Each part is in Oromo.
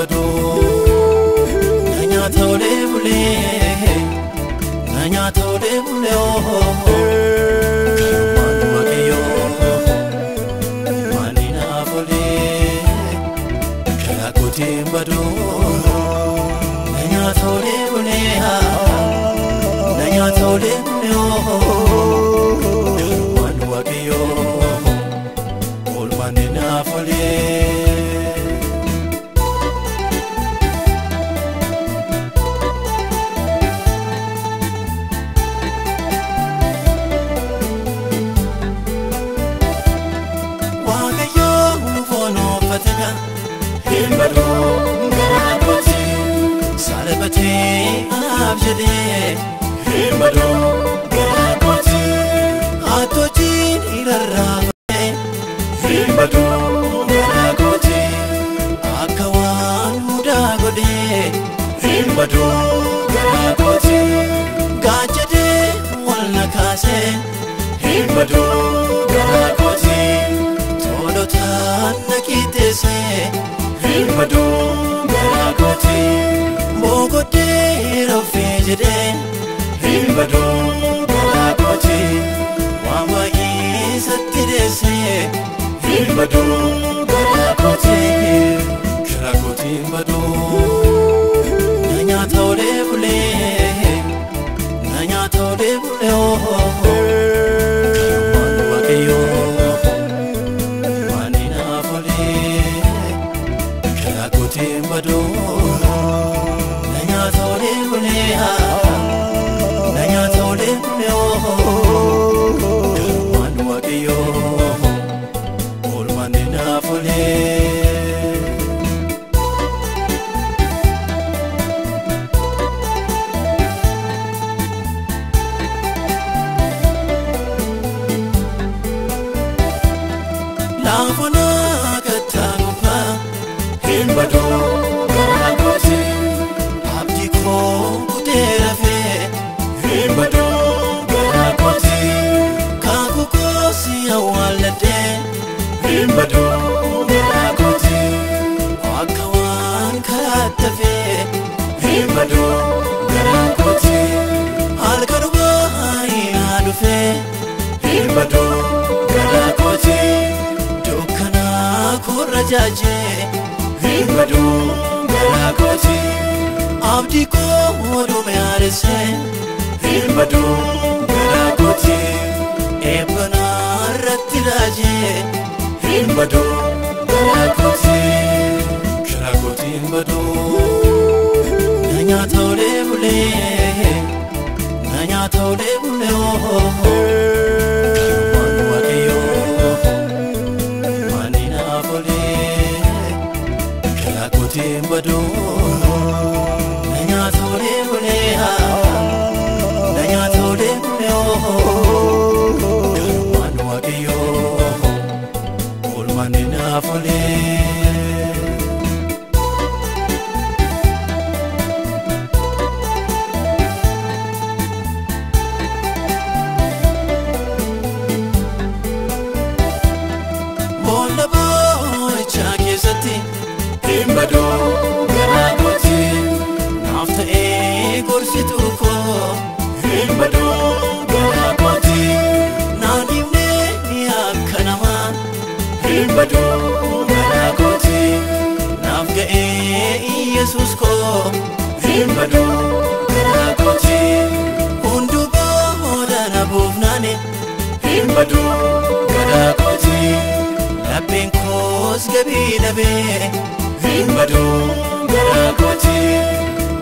bado nanya tole bule oh manu wakiyo manina bule kala kutim bado nanya tole bule oh manu wakiyo ol manina bule Bado ngakoti salabati abjade bado ngakoti atoti irarrabe bado ngakoti akawan udagode bado ngakoti gajade wala kase bado ngakoti tolotan nakitese bado ngakoti mogode rafejede bado ngakoti wama isatidese bado ngakoti krakoti bado nanya tole bule oh manu wakiyo manina bule bado nanya tole bule oh manu wakiyo ol manina bule Lavana katanupa bado ngakoti abdi ko kuterafe bado ngakoti kakukosi awalade bado ngakoti akawan katafe bado ngakoti alkarwa inadufe bado ngakoti dokana kurajaje bado ngakoti abdi ko modume arese bado ngakoti ebana ratiraje bado ngakoti krakoti bado nanya tole bule oh manu wakiyo manina bule bado nanya tole bule oh manu wakiyo ol manina bule bola boy chakesati bado ngakoti nafta gorsitu ko bado ngakoti nanimne yakanama bado ngakoti nafga yesus ko bado ngakoti undu boda nabuvnane bado ngakoti labin kos gabi labe bado ngakoti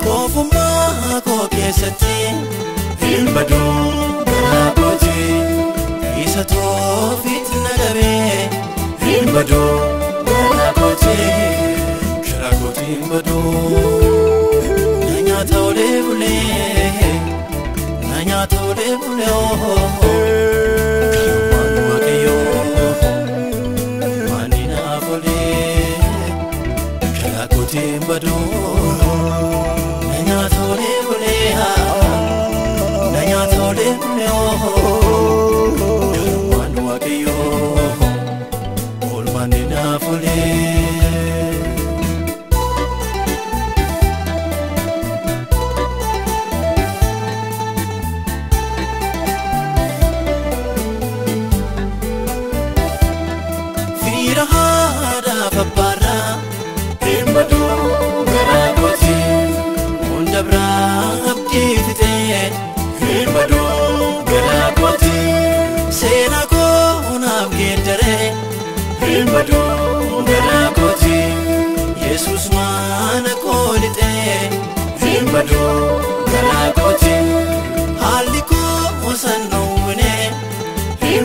kofuma ko kesati bado ngakoti isato fitna labe bado ngakoti krakoti bado nanya tole bule oh manu wakiyo manina bule krakoti bado nanya tole bule oh manu wakiyo ol manina bule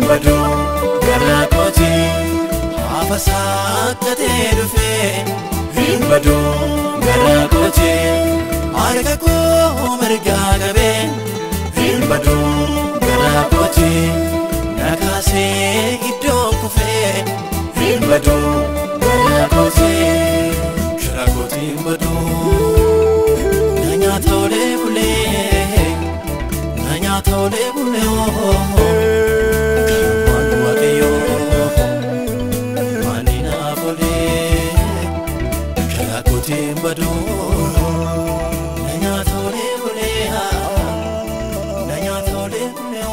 badu gara kooti afasakate dufe badu gara kooti harka ko merga gabe badu gara kooti nakase iddo kufe badu gara kooti badu nanya tole bule oh manu akeyo manina bole kala kotim badu nanya tole bule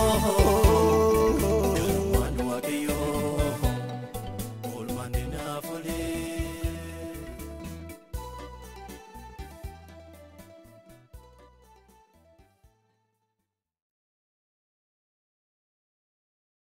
oh